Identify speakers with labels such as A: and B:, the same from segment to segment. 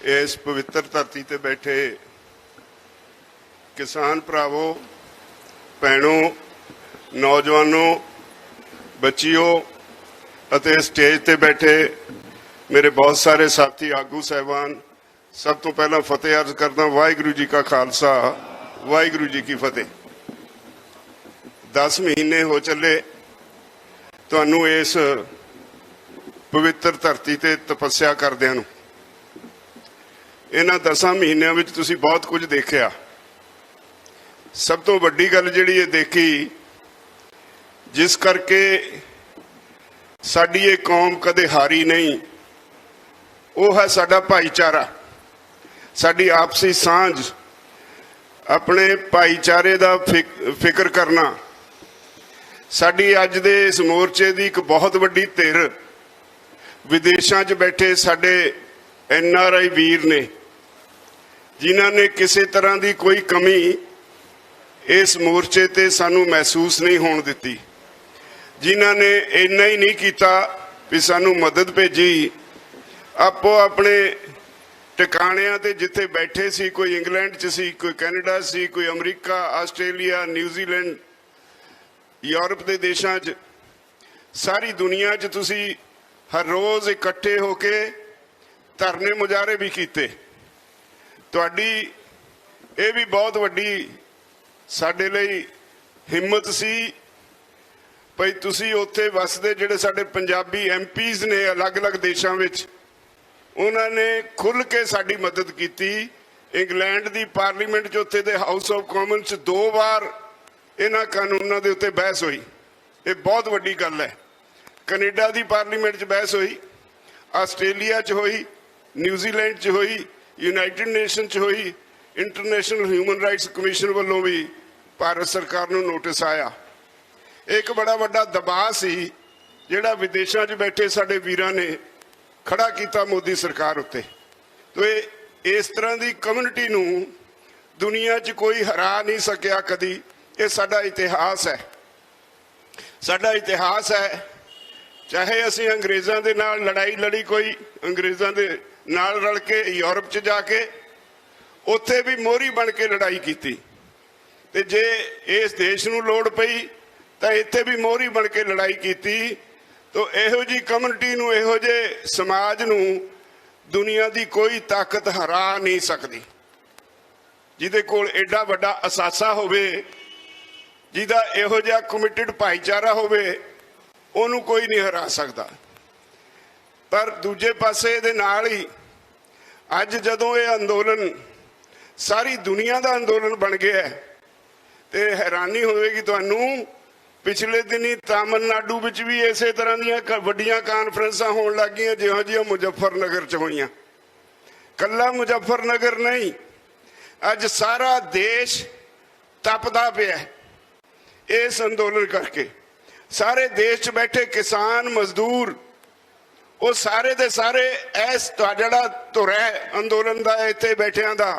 A: इस पवित्र धरती ते बैठे किसान भरावों, भैनों, नौजवानों, बच्चियों अते स्टेज ते बैठे मेरे बहुत सारे साथी आगू साहबान, सब तो पहला फतेह अर्ज करदा। वाहिगुरू जी का खालसा, वाहिगुरू जी की फतेह। 10 महीने हो चले तुहानू इस पवित्र धरती ते तपस्या करदिआं नूं। इन्हां 10 महीनों में तुसीं बहुत कुछ देखिया। सब तो वड्डी गल जिहड़ी ये देखी, जिस करके साडी ये कौम कदे हारी नहीं, वो है साडा भाईचारा, साडी आपसी सांझ, अपने भाईचारे दा फिक्र करना। साडी अज दे इस मोर्चे दी एक बहुत वड्डी धिर विदेशों च बैठे साडे NRI वीर ने, जिन्हां ने किसी तरह की कोई कमी इस मोर्चे ते सानू महसूस नहीं होण दिती, जिन्हां ने इन्ना ही नहीं किया भी सानू मदद भेजी। आपो अपने टिकाणियां ते जिथे बैठे सी, कोई इंग्लैंड च सी, कोई कैनेडा सी, कोई अमरीका, आस्ट्रेलिया, न्यूजीलैंड, यूरोप के देशों च, सारी दुनिया च तुसी हर रोज़ इकट्ठे होके धरने मुजाहरे भी किए। तुहाडी ये भी बहुत वड्डी साडे लई हिम्मत सी भई तुसी उत्थे वसदे जिहड़े साडे पंजाबी MPs ने अलग अलग देशों विच, उन्होंने खुल के साडी मदद की। इंग्लैंड की पार्लीमेंट च उत्थे दे हाउस ऑफ कॉमन च 2 बार इन्हां कानूनों के उत्ते बहस हुई। ये बहुत वड्डी गल है। कनेडा की पार्लीमेंट च बहस हुई, आस्ट्रेलिया च हुई, न्यूजीलैंड च हुई, यूनाइटेड नेशन च हुई, इंटरनेशनल ह्यूमन राइट्स कमीशन वालों भी भारत सरकार को नोटिस आया। एक बड़ा वड्डा दबाव सी जिहड़ा विदेशों च बैठे साडे वीरां ने खड़ा किया मोदी सरकार उत्ते। तो इस तरह की कम्यूनिटी नूं दुनिया च कोई हरा नहीं सकिया कदी। ये साडा इतिहास है, साडा इतिहास है। चाहे असीं अंग्रेज़ों के नाल लड़ाई लड़ी, कोई अंग्रेज़ों के नाल रल के यूरोप च जाके उत्थे भी मोहरी बन के लड़ाई की, ते जे इस देश नूं लोड़ पई तो इत्थे भी मोहरी बन के लड़ाई की। तो इहो जी कम्यूनिटी नूं, इहो जे समाज नूं दुनिया की कोई ताकत हरा नहीं सकती। जिहदे कोल एडा वड्डा असासा होवे, जिहदा इहो जिहा कमिटेड भाईचारा होवे, ਉਹਨੂੰ कोई नहीं हरा सकता। पर दूजे पासे दे नाल ही अज जदों ये अंदोलन सारी दुनिया का अंदोलन बन गया है, तो हैरानी होगी तुहानू, पिछले दिन ही तमिलनाडु विच भी इसे तरह दी वड्डियां कानफ्रेंसां होण लग गईयां जिहो जिहो मुजफ्फरनगर च होईयां। कल्ला मुजफ्फरनगर नहीं, अज सारा देश तपदा पिया इस अंदोलन करके। सारे देश च बैठे किसान मजदूर, वो सारे दे सारे इस जिहड़ा धुर है अंदोलन का इत्थे बैठियां दा,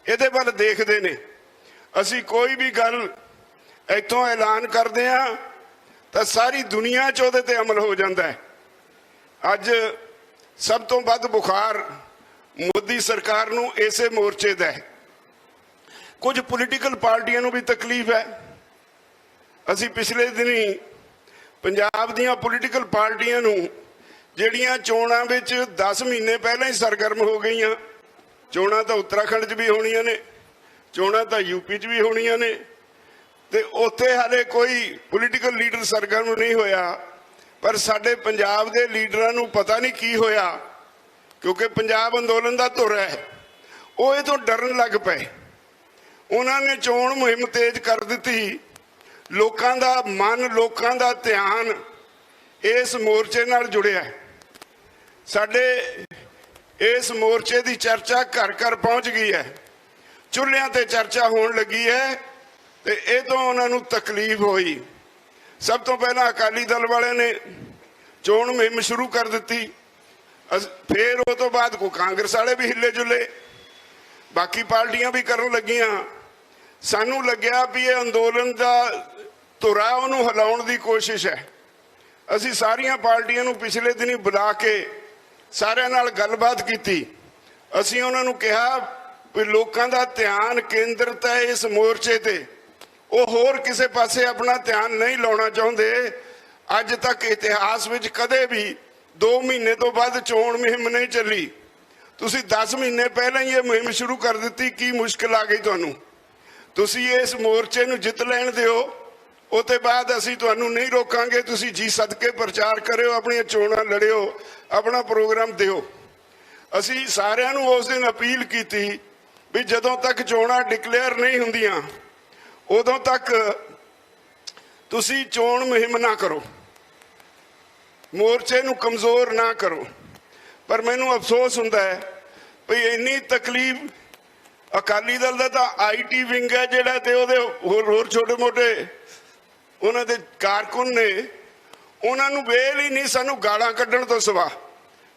A: इहदे वल देखदे ने। असीं कोई भी गल इत्थों ऐलान करदे हां तां सारी दुनिया च उहदे ते अमल हो जांदा है। अज सब तो वध बुखार मोदी सरकार नूं इसे मोर्चे दा है। कुछ पोलीटिकल पार्टियां नूं भी तकलीफ है। असीं पिछले दिनी पंजाब दीआं पोलीटिकल पार्टियां नूं जिहड़ियां चोणां विच 10 महीने पहले ही सरगर्म हो गईयां, चोणां तां उत्तराखंड च भी होणीआं ने, चोणां तां यूपी च भी होणीआं ने, ते उत्थे हाले कोई पोलीटिकल लीडर सरगर्म नहीं होया। पर साडे पंजाब दे लीडरां नूं पता नहीं की होया, क्योंकि पंजाब अंदोलन दा धुर है, वो इह तों डरन लग पए। उन्हां ने चोण मुहिम तेज कर दित्ती। लोकां दा मन, लोकां दा ध्यान इस मोर्चे नाल जुड़िया है। साडे इस मोर्चे की चर्चा घर घर पहुंच गई है, चुल्हियां ते चर्चा होण लगी है, ते इह तों उन्हां नूं तकलीफ होई। सब तो पहला अकाली दल वाले ने चोण मुहिम शुरू कर दी, फिर उस तो बाद को कांग्रेस वाले भी हिले जुले, बाकी पार्टियां भी करन लगियां। सानू लग्या भी ये अंदोलन का धुरा उन्होंने हिलाउण की कोशिश है। असी सारिया पार्टियां नूं पिछले दिन ही बुला के सारियां नाल गलबात की। ਅਸੀਂ ਉਹਨਾਂ ਨੂੰ ਕਿਹਾ ਵੀ ਲੋਕਾਂ ਦਾ ਧਿਆਨ ਕੇਂਦਰਿਤ ਹੈ ਇਸ ਮੋਰਚੇ ਤੇ, ਉਹ ਹੋਰ ਕਿਸੇ ਪਾਸੇ ਆਪਣਾ ਧਿਆਨ ਨਹੀਂ ਲਾਉਣਾ ਚਾਹੁੰਦੇ। ਅੱਜ ਤੱਕ ਇਤਿਹਾਸ ਵਿੱਚ ਕਦੇ ਵੀ 2 ਮਹੀਨੇ ਤੋਂ ਬਾਅਦ ਚੋਣ ਮੁਹਿੰਮ ਨਹੀਂ ਚੱਲੀ। ਤੁਸੀਂ 10 ਮਹੀਨੇ ਪਹਿਲਾਂ ਹੀ ਇਹ ਮੁਹਿੰਮ ਸ਼ੁਰੂ ਕਰ ਦਿੱਤੀ। ਕੀ ਮੁਸ਼ਕਿਲ ਆ ਗਈ ਤੁਹਾਨੂੰ? ਤੁਸੀਂ ਇਸ ਮੋਰਚੇ ਨੂੰ ਜਿੱਤ ਲੈਣ ਦਿਓ, ਉਹ ਤੋਂ ਬਾਅਦ ਅਸੀਂ ਤੁਹਾਨੂੰ ਨਹੀਂ ਰੋਕਾਂਗੇ। ਤੁਸੀਂ ਜੀ ਸਦਕੇ ਪ੍ਰਚਾਰ ਕਰਿਓ, ਆਪਣੀਆਂ ਚੋਣਾਂ ਲੜਿਓ, ਆਪਣਾ ਪ੍ਰੋਗਰਾਮ ਦਿਓ। ਅਸੀਂ ਸਾਰਿਆਂ ਨੂੰ ਉਸ ਦਿਨ ਅਪੀਲ ਕੀਤੀ ਵੀ ਜਦੋਂ ਤੱਕ ਚੋਣਾਂ ਡਿਕਲੇਅਰ ਨਹੀਂ ਹੁੰਦੀਆਂ ਉਦੋਂ ਤੱਕ ਤੁਸੀਂ ਚੋਣ ਮੁਹਿੰਮ ਨਾ ਕਰੋ, ਮੋਰਚੇ ਨੂੰ ਕਮਜ਼ੋਰ ਨਾ ਕਰੋ। ਪਰ ਮੈਨੂੰ ਅਫਸੋਸ ਹੁੰਦਾ ਹੈ ਵੀ ਇੰਨੀ ਤਕਲੀਫ ਅਕਾਲੀ ਦਲ ਦਾ ਤਾਂ ਆਈਟੀ ਵਿੰਗ ਹੈ ਜਿਹੜਾ, ਤੇ ਉਹਦੇ ਹੋਰ ਛੋਟੇ ਮੋਟੇ ਉਹਨਾਂ ਦੇ ਕਾਰਕੁਨ ਨੇ, ਉਹਨਾਂ ਨੂੰ ਵੇਲ ਹੀ ਨਹੀਂ ਸਾਨੂੰ ਗਾਲਾਂ ਕੱਢਣ ਤੋਂ ਸਿਵਾ।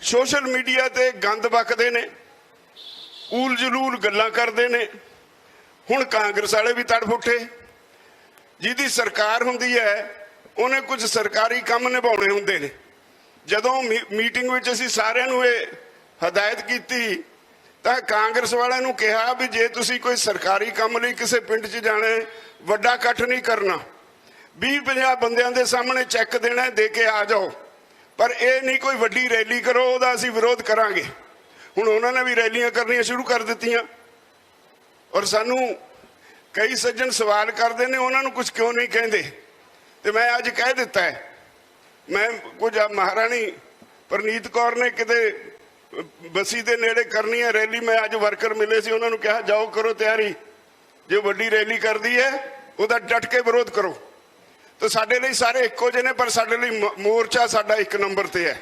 A: ਸੋਸ਼ਲ ਮੀਡੀਆ ਤੇ ਗੰਦ ਬਕਦੇ ਨੇ, ਊਲ ਜਲੂਲ ਗੱਲਾਂ ਕਰਦੇ ਨੇ। ਹੁਣ ਕਾਂਗਰਸ ਵਾਲੇ ਵੀ ਤੜਫ ਉੱਠੇ। ਜਿਹਦੀ ਸਰਕਾਰ ਹੁੰਦੀ ਹੈ ਉਹਨੇ ਕੁਝ ਸਰਕਾਰੀ ਕੰਮ ਨਿਭਾਉਣੇ ਹੁੰਦੇ ਨੇ। ਜਦੋਂ ਮੀਟਿੰਗ ਵਿੱਚ ਅਸੀਂ ਸਾਰਿਆਂ ਨੂੰ ਇਹ ਹਦਾਇਤ ਕੀਤੀ ਤਾਂ ਕਾਂਗਰਸ ਵਾਲਿਆਂ ਨੂੰ ਕਿਹਾ ਵੀ ਜੇ ਤੁਸੀਂ ਕੋਈ ਸਰਕਾਰੀ ਕੰਮ ਲਈ ਕਿਸੇ ਪਿੰਡ 'ਚ ਜਾਣਾ, ਵੱਡਾ ਇਕੱਠ ਨਹੀਂ ਕਰਨਾ, 20-50 ਬੰਦਿਆਂ ਦੇ ਸਾਹਮਣੇ ਚੈੱਕ ਦੇਣਾ, ਦੇ ਕੇ ਆ ਜਾਓ, ਪਰ ਇਹ ਨਹੀਂ ਕੋਈ ਵੱਡੀ ਰੈਲੀ ਕਰੋ, ਉਹਦਾ ਅਸੀਂ ਵਿਰੋਧ ਕਰਾਂਗੇ। ਹੁਣ ਉਹਨਾਂ ਨੇ ਵੀ ਰੈਲੀਆਂ ਕਰਨੀਆਂ ਸ਼ੁਰੂ ਕਰ ਦਿੱਤੀਆਂ ਔਰ ਸਾਨੂੰ ਕਈ ਸੱਜਣ ਸਵਾਲ ਕਰਦੇ ਨੇ ਉਹਨਾਂ ਨੂੰ ਕੁਝ ਕਿਉਂ ਨਹੀਂ ਕਹਿੰਦੇ। ਤੇ ਮੈਂ ਅੱਜ ਕਹਿ ਦਿੱਤਾ ਹੈ, ਮੈਂ ਕੁਝ ਮਹਾਰਾਣੀ ਪ੍ਰਨੀਤ ਕੌਰ ਨੇ ਕਿਤੇ ਬਸੀ ਦੇ ਨੇੜੇ ਕਰਨੀ ਹੈ ਰੈਲੀ, ਮੈਂ ਅੱਜ ਵਰਕਰ ਮਿਲੇ ਸੀ, ਉਹਨਾਂ ਨੂੰ ਕਿਹਾ ਜਾਓ ਕਰੋ ਤਿਆਰੀ, ਜੇ ਵੱਡੀ ਰੈਲੀ ਕਰਦੀ ਹੈ ਉਹਦਾ ਡਟ ਕੇ ਵਿਰੋਧ ਕਰੋ। ਤਾਂ ਸਾਡੇ ਲਈ ਸਾਰੇ ਇੱਕੋ ਜਿਹੇ ਨੇ, ਪਰ ਸਾਡੇ ਲਈ ਮੋਰਚਾ ਸਾਡਾ 1 ਨੰਬਰ ਤੇ ਹੈ।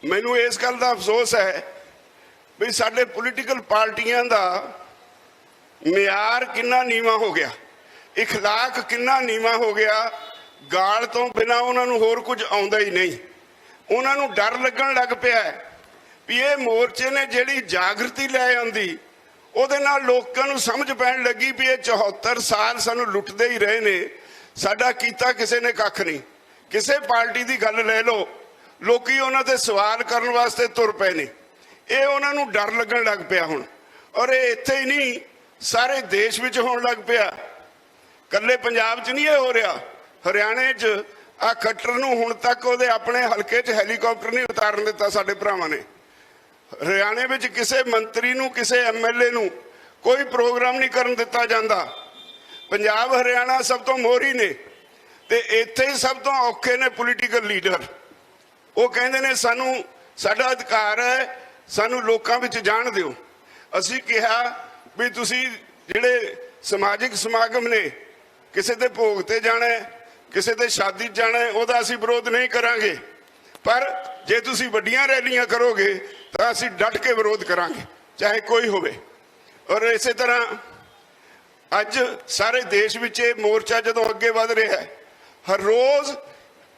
A: ਮੈਨੂੰ ਇਸ ਗੱਲ ਦਾ ਅਫਸੋਸ ਹੈ ਵੀ ਸਾਡੇ ਪੋਲੀਟੀਕਲ ਪਾਰਟੀਆਂ ਦਾ ਮਿਆਰ ਕਿੰਨਾ ਨੀਵਾਂ ਹੋ ਗਿਆ, ਇਖਲਾਕ ਕਿੰਨਾ ਨੀਵਾਂ ਹੋ ਗਿਆ। ਗਾਲ ਤੋਂ ਬਿਨਾਂ ਉਹਨਾਂ ਨੂੰ ਹੋਰ ਕੁਝ ਆਉਂਦਾ ਹੀ ਨਹੀਂ। ਉਹਨਾਂ ਨੂੰ ਡਰ ਲੱਗਣ ਲੱਗ ਪਿਆ ਵੀ ਇਹ ਮੋਰਚੇ ਨੇ ਜਿਹੜੀ ਜਾਗਰਤੀ ਲੈ ਆਂਦੀ, ਉਹਦੇ ਨਾਲ ਲੋਕਾਂ ਨੂੰ ਸਮਝ ਪੈਣ ਲੱਗੀ ਵੀ ਇਹ 74 ਸਾਲ ਸਾਨੂੰ ਲੁੱਟਦੇ ਹੀ ਰਹੇ ਨੇ, ਸਾਡਾ ਕੀਤਾ ਕਿਸੇ ਨੇ ਕੱਖ ਨਹੀਂ। ਕਿਸੇ ਪਾਰਟੀ ਦੀ ਗੱਲ ਲੈ ਲਓ, ਲੋਕੀ ਉਹਨਾਂ ਤੇ ਸਵਾਲ ਕਰਨ ਵਾਸਤੇ ਤੁਰ ਪਏ ਨੇ। ਇਹ ਉਹਨਾਂ ਨੂੰ ਡਰ ਲੱਗਣ ਲੱਗ ਪਿਆ ਹੁਣ, ਔਰ ਇਹ ਇੱਥੇ ਹੀ ਨਹੀਂ ਸਾਰੇ ਦੇਸ਼ ਵਿੱਚ ਹੋਣ ਲੱਗ ਪਿਆ। ਕੱਲੇ ਪੰਜਾਬ 'ਚ ਨਹੀਂ ਇਹ ਹੋ ਰਿਹਾ, ਹਰਿਆਣੇ 'ਚ ਆ ਖੱਟਰ ਨੂੰ ਹੁਣ ਤੱਕ ਉਹਦੇ ਆਪਣੇ ਹਲਕੇ 'ਚ ਹੈਲੀਕਾਪਟਰ ਨਹੀਂ ਉਤਾਰਨ ਦਿੱਤਾ ਸਾਡੇ ਭਰਾਵਾਂ ਨੇ। ਹਰਿਆਣੇ ਵਿੱਚ ਕਿਸੇ ਮੰਤਰੀ ਨੂੰ, ਕਿਸੇ ਐਮਐਲਏ ਨੂੰ ਕੋਈ ਪ੍ਰੋਗਰਾਮ ਨਹੀਂ ਕਰਨ ਦਿੱਤਾ ਜਾਂਦਾ। ਪੰਜਾਬ ਹਰਿਆਣਾ ਸਭ ਤੋਂ ਮੋਹਰੀ ਨੇ ਤੇ ਇੱਥੇ ਹੀ ਸਭ ਤੋਂ ਔਖੇ ਨੇ ਪੋਲੀਟੀਕਲ ਲੀਡਰ। ਉਹ ਕਹਿੰਦੇ ਨੇ ਸਾਨੂੰ ਸਾਡਾ ਅਧਿਕਾਰ ਹੈ, ਸਾਨੂੰ ਲੋਕਾਂ ਵਿੱਚ ਜਾਣ ਦਿਓ। ਅਸੀਂ ਕਿਹਾ ਵੀ ਤੁਸੀਂ ਜਿਹੜੇ ਸਮਾਜਿਕ ਸਮਾਗਮ ਨੇ, ਕਿਸੇ ਦੇ ਭੋਗ ਤੇ ਜਾਣਾ, ਕਿਸੇ ਦੇ ਸ਼ਾਦੀ 'ਚ ਜਾਣਾ, ਉਹਦਾ ਅਸੀਂ ਵਿਰੋਧ ਨਹੀਂ ਕਰਾਂਗੇ, ਪਰ ਜੇ ਤੁਸੀਂ ਵੱਡੀਆਂ ਰੈਲੀਆਂ ਕਰੋਗੇ ਤਾਂ ਅਸੀਂ ਡਟ ਕੇ ਵਿਰੋਧ ਕਰਾਂਗੇ, ਚਾਹੇ ਕੋਈ ਹੋਵੇ। ਔਰ ਇਸੇ ਤਰ੍ਹਾਂ ਅੱਜ ਸਾਰੇ ਦੇਸ਼ ਵਿੱਚ ਇਹ ਮੋਰਚਾ ਜਦੋਂ ਅੱਗੇ ਵਧ ਰਿਹਾ ਹੈ, ਹਰ ਰੋਜ਼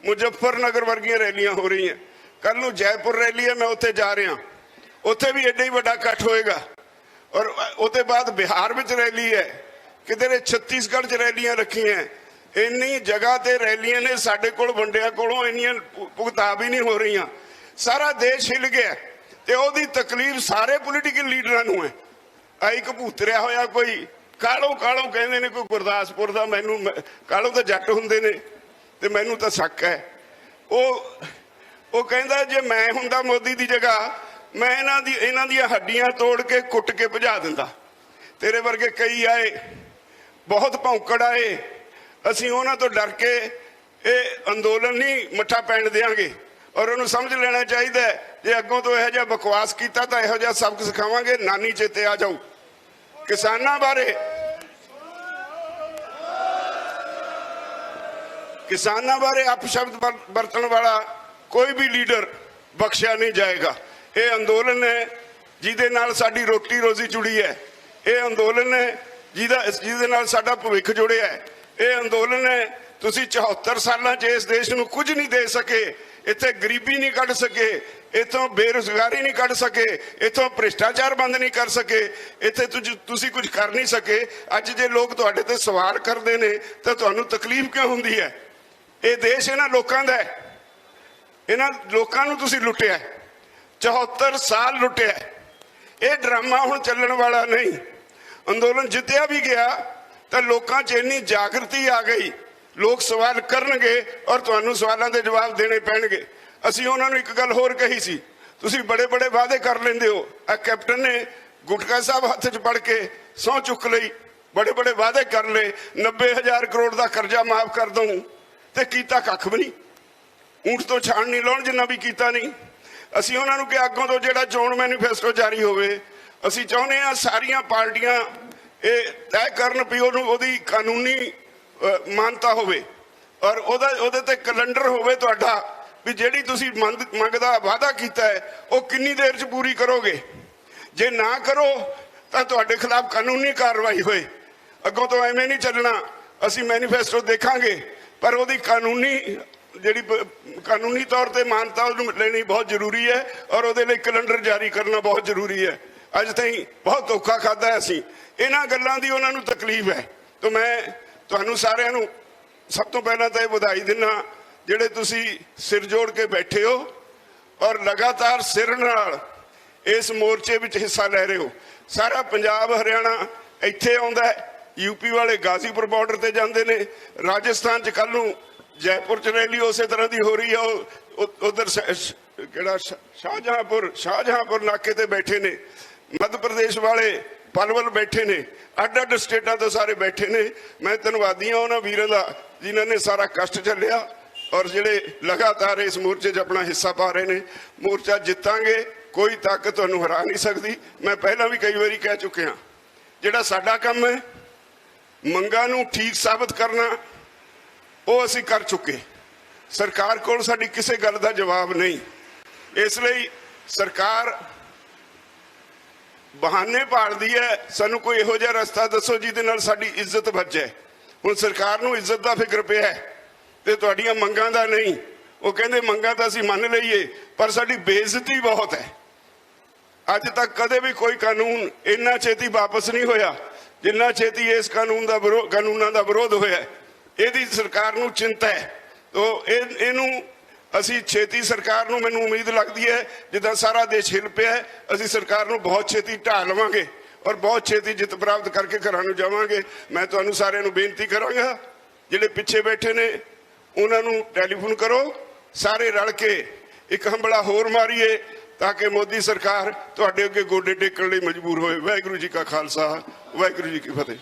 A: ਮੁਜ਼ੱਫਰਨਗਰ ਵਰਗੀਆਂ ਰੈਲੀਆਂ ਹੋ ਰਹੀਆਂ। ਕੱਲ ਨੂੰ ਜੈਪੁਰ ਰੈਲੀ ਹੈ, ਮੈਂ ਉੱਥੇ ਜਾ ਰਿਹਾ, ਉੱਥੇ ਵੀ ਐਡਾ ਹੀ ਵੱਡਾ ਇਕੱਠ ਹੋਏਗਾ। ਔਰ ਉਹਦੇ ਬਾਅਦ ਬਿਹਾਰ ਵਿੱਚ ਰੈਲੀ ਹੈ, ਕਿਤੇ ਛੱਤੀਸਗੜ੍ਹ 'ਚ ਰੈਲੀਆਂ ਰੱਖੀਆਂ। ਇੰਨੀ ਜਗ੍ਹਾ ਤੇ ਰੈਲੀਆਂ ਨੇ, ਸਾਡੇ ਕੋਲ ਵੰਡਿਆਂ ਕੋਲੋਂ ਇੰਨੀਆਂ ਭੁਗਤਾ ਵੀ ਨਹੀਂ ਹੋ ਰਹੀਆਂ। ਸਾਰਾ ਦੇਸ਼ ਹਿੱਲ ਗਿਆ ਤੇ ਉਹਦੀ ਤਕਲੀਫ ਸਾਰੇ ਪੋਲੀਟੀਕਲ ਲੀਡਰਾਂ ਨੂੰ ਹੈ। ਆਈ ਕਬੂਤਰਿਆ ਹੋਇਆ ਕੋਈ ਕਾਲੋ ਕਹਿੰਦੇ ਨੇ, ਕੋਈ ਗੁਰਦਾਸਪੁਰ ਦਾ, ਮੈਨੂੰ ਕਾਲੋ ਤਾਂ ਜੱਟ ਹੁੰਦੇ ਨੇ ਤੇ ਮੈਨੂੰ ਤਾਂ ਸ਼ੱਕ ਹੈ। ਉਹ ਕਹਿੰਦਾ ਜੇ ਮੈਂ ਹੁੰਦਾ ਮੋਦੀ ਦੀ ਜਗ੍ਹਾ, ਮੈਂ ਇਹਨਾਂ ਦੀਆਂ ਹੱਡੀਆਂ ਤੋੜ ਕੇ ਕੁੱਟ ਕੇ ਭਜਾ ਦਿੰਦਾ। ਤੇਰੇ ਵਰਗੇ ਕਈ ਆਏ, ਬਹੁਤ ਭੌਂਕੜ ਆਏ, ਅਸੀਂ ਉਹਨਾਂ ਤੋਂ ਡਰ ਕੇ ਇਹ ਅੰਦੋਲਨ ਨਹੀਂ ਮੱਠਾ ਪੈਣ ਦੇਵਾਂਗੇ। ਔਰ ਉਹਨੂੰ ਸਮਝ ਲੈਣਾ ਚਾਹੀਦਾ ਜੇ ਅੱਗੋਂ ਤੋਂ ਇਹੋ ਜਿਹਾ ਬਕਵਾਸ ਕੀਤਾ ਤਾਂ ਇਹੋ ਜਿਹਾ ਸਬਕ ਸਿਖਾਵਾਂਗੇ। ਨਾਨੀ ਚੇਤੇ ਆ ਜਾਊ। ਕਿਸਾਨਾਂ ਬਾਰੇ ਅਪਸ਼ਬਦ ਵਰਤਣ ਵਾਲਾ ਕੋਈ ਵੀ ਲੀਡਰ ਬਖਸ਼ਿਆ ਨਹੀਂ ਜਾਏਗਾ। ਇਹ ਅੰਦੋਲਨ ਹੈ ਜਿਹਦੇ ਨਾਲ ਸਾਡੀ ਰੋਟੀ ਰੋਜ਼ੀ ਜੁੜੀ ਹੈ। ਇਹ ਅੰਦੋਲਨ ਹੈ ਜਿਹਦੇ ਨਾਲ ਸਾਡਾ ਭਵਿੱਖ ਜੁੜਿਆ ਹੈ। ਇਹ ਅੰਦੋਲਨ ਹੈ, ਤੁਸੀਂ 74 ਸਾਲਾਂ 'ਚ ਇਸ ਦੇਸ਼ ਨੂੰ ਕੁਝ ਨਹੀਂ ਦੇ ਸਕੇ। ਇੱਥੇ ਗਰੀਬੀ ਨਹੀਂ ਕੱਢ ਸਕੇ, ਇੱਥੋਂ ਬੇਰੁਜ਼ਗਾਰੀ ਨਹੀਂ ਕੱਢ ਸਕੇ, ਇੱਥੋਂ ਭ੍ਰਿਸ਼ਟਾਚਾਰ ਬੰਦ ਨਹੀਂ ਕਰ ਸਕੇ, ਇੱਥੇ ਤੁਸੀਂ ਕੁਝ ਕਰ ਨਹੀਂ ਸਕੇ। ਅੱਜ ਜੇ ਲੋਕ ਤੁਹਾਡੇ ਤੇ ਸਵਾਲ ਕਰਦੇ ਨੇ ਤਾਂ ਤੁਹਾਨੂੰ ਤਕਲੀਫ ਕਿਉਂ ਹੁੰਦੀ ਹੈ? ਇਹ ਦੇਸ਼ ਇਹਨਾਂ ਲੋਕਾਂ ਦਾ ਹੈ। ਇਹਨਾਂ ਲੋਕਾਂ ਨੂੰ ਤੁਸੀਂ ਲੁੱਟਿਆ, 74 ਸਾਲ ਲੁੱਟਿਆ। ਇਹ ਡਰਾਮਾ ਹੁਣ ਚੱਲਣ ਵਾਲਾ ਨਹੀਂ। ਅੰਦੋਲਨ ਜਿੱਤਿਆ ਵੀ ਗਿਆ ਤਾਂ ਲੋਕਾਂ 'ਚ ਇੰਨੀ ਜਾਗਰਤੀ ਆ ਗਈ, ਲੋਕ ਸਵਾਲ ਕਰਨਗੇ ਔਰ ਤੁਹਾਨੂੰ ਸਵਾਲਾਂ ਦੇ ਜਵਾਬ ਦੇਣੇ ਪੈਣਗੇ। ਅਸੀਂ ਉਹਨਾਂ ਨੂੰ ਇੱਕ ਗੱਲ ਹੋਰ ਕਹੀ ਸੀ, ਤੁਸੀਂ ਬੜੇ ਬੜੇ ਵਾਅਦੇ ਕਰ ਲੈਂਦੇ ਹੋ। ਆ ਕੈਪਟਨ ਨੇ ਗੁਟਕਾ ਸਾਹਿਬ ਹੱਥ 'ਚ ਫੜ ਕੇ ਸਹੁੰ ਚੁੱਕ ਲਈ, ਬੜੇ ਬੜੇ ਵਾਅਦੇ ਕਰ ਲਏ, 90,000 ਕਰੋੜ ਦਾ ਕਰਜ਼ਾ ਮਾਫ ਕਰ ਦਊਂ, ਤੇ ਕੀਤਾ ਕੱਖ ਵੀ ਨਹੀਂ। ਊਂਠ ਤੋਂ ਛਾਣ ਨਹੀਂ ਲਾਉਣ ਜਿੰਨਾ ਵੀ ਕੀਤਾ ਨਹੀਂ। ਅਸੀਂ ਉਹਨਾਂ ਨੂੰ ਕਿ ਅੱਗੋਂ ਤੋਂ ਜਿਹੜਾ ਚੋਣ ਮੈਨੀਫੈਸਟੋ ਜਾਰੀ ਹੋਵੇ, ਅਸੀਂ ਚਾਹੁੰਦੇ ਹਾਂ ਸਾਰੀਆਂ ਪਾਰਟੀਆਂ ਇਹ ਤੈਅ ਕਰਨ ਵੀ ਉਹਨੂੰ ਉਹਦੀ ਕਾਨੂੰਨੀ ਮਾਨਤਾ ਹੋਵੇ ਔਰ ਉਹਦੇ ਤੇ ਕੈਲੰਡਰ ਹੋਵੇ ਤੁਹਾਡਾ ਵੀ ਜਿਹੜੀ ਤੁਸੀਂ ਮੰਗ ਦਾ ਵਾਅਦਾ ਕੀਤਾ ਹੈ ਉਹ ਕਿੰਨੀ ਦੇਰ 'ਚ ਪੂਰੀ ਕਰੋਗੇ। ਜੇ ਨਾ ਕਰੋ ਤਾਂ ਤੁਹਾਡੇ ਖਿਲਾਫ ਕਾਨੂੰਨੀ ਕਾਰਵਾਈ ਹੋਏ। ਅੱਗੋਂ ਤੋਂ ਐਵੇਂ ਨਹੀਂ ਚੱਲਣਾ। ਅਸੀਂ ਮੈਨੀਫੈਸਟੋ ਦੇਖਾਂਗੇ ਪਰ ਉਹਦੀ ਕਾਨੂੰਨੀ ਤੌਰ ਤੇ ਮਾਨਤਾ ਉਹਨੂੰ ਲੈਣੀ ਬਹੁਤ ਜ਼ਰੂਰੀ ਹੈ ਔਰ ਉਹਦੇ ਲਈ ਕੈਲੰਡਰ ਜਾਰੀ ਕਰਨਾ ਬਹੁਤ ਜ਼ਰੂਰੀ ਹੈ। ਅੱਜ ਤਾਈਂ ਬਹੁਤ ਧੋਖਾ ਖਾਦਾ ਅਸੀਂ। ਇਹਨਾਂ ਗੱਲਾਂ ਦੀ ਉਹਨਾਂ ਨੂੰ ਤਕਲੀਫ ਹੈ। ਤਾਂ ਮੈਂ ਤੁਹਾਨੂੰ ਸਾਰਿਆਂ ਨੂੰ ਸਭ ਤੋਂ ਪਹਿਲਾਂ ਤਾਂ ਇਹ ਵਧਾਈ ਦਿੰਦਾ ਜਿਹੜੇ ਤੁਸੀਂ ਸਿਰ ਜੋੜ ਕੇ ਬੈਠੇ ਹੋ ਔਰ ਲਗਾਤਾਰ ਸਿਰ ਨਾਲ ਇਸ ਮੋਰਚੇ ਵਿੱਚ ਹਿੱਸਾ ਲੈ ਰਹੇ ਹੋ। ਸਾਰਾ ਪੰਜਾਬ ਹਰਿਆਣਾ ਇੱਥੇ ਆਉਂਦਾ ਹੈ, यूपी वाले गाजीपुर बॉर्डर ते जाते ने, राजस्थान च कल नूं जयपुर च रैली उस तरह की हो रही है, उधर शाहजहांपुर नाके ते बैठे ने, मध्य प्रदेश वाले पलवल बैठे ने, अड अड स्टेटां तो सारे बैठे ने। मैं धन्नवादी हाँ उन्होंने वीरों का जिन्होंने ने सारा कष्ट झलिया और जिहड़े लगातार इस मोर्चे च अपना हिस्सा पा रहे हैं। मोर्चा जितांगे, कोई ताकत तुहानूं हरा नहीं सकती। मैं पहला भी कई बारी कह चुके हाँ, जिहड़ा साडा काम है मंगां नूं ठीक साबित करना वो असीं कर चुके। सरकार कोल साडी किसी गल दा जवाब नहीं। इसलिए सरकार बहाने भालदी है, सानूं कोई इहो जिहा रस्ता दसो जिहदे नाल साडी इज्जत बचे। हुण सरकार नूं इज्जत दा फिक्र पिया ते तुहाडीआं मंगां दा नहीं। वो कहंदे मंगां तां असीं मन लईए पर साडी बेइज्जती बहुत है। अज तक कदे भी कोई कानून इन्ना छेती वापस नहीं होया जिन्ना छेती इस कानूनां दा विरोध होया। इहदी सरकार नूं चिंता है। तो इहनूं असीं छेती सरकार नूं, मैनूं उम्मीद लगदी है जिद्दां सारा देश हिल पिया है, असीं सरकार नूं बहुत छेती ढा लवांगे और बहुत छेती जित प्राप्त करके घरां नूं जावांगे। मैं तुहानूं सारिआं नूं बेनती करांगा, जिहड़े पिछे बैठे ने उन्हां नूं टैलीफोन करो, सारे रल के एक हंबला होर मारीए ताकि मोदी सरकार तुहाडे अगे गोडे टेकण लई मजबूर होए। वाहिगुरू जी का खालसा, वाहिगुरू जी की फतेह।